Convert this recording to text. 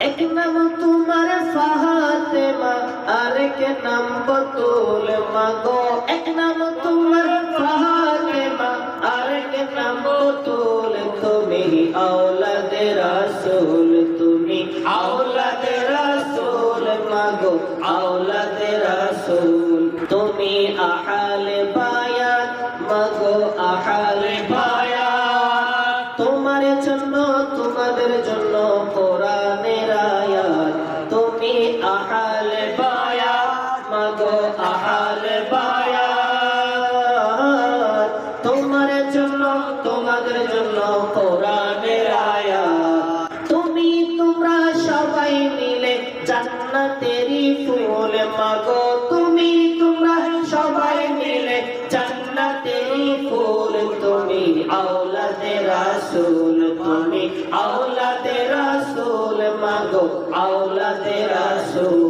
এক নাম তোমার ফাতেমা, আরেক নাম বতুল মাগো। এক নাম তোমার ফাতেমা, আরেক নাম বতুল। তুমি আওলাদে রাসূল, তুমি আওলাদে রাসূল মাগো, আওলাদে রাসূল। তুমি আহলে বায়াত মাগো, আহলে বায়াত। তোমার জন্য তোমাদের জন্য কোরআনের আয়াত। তুমি আহলে বায়াত মাগো, আহলে বায়াত। তোমার জন্য তোমাদের জন্য কোরআনের আয়াত। তুমি তোমরা সবাই মিলে জান্নাতেরই ফুল মাগো। তুমি তোমরা সবাই মিলে জান্নাতেরই ফুল। তুমি আওলাদে রাসূল, তুমি আওলাদে রাসূল মাগো, আওলাদে রাসূল।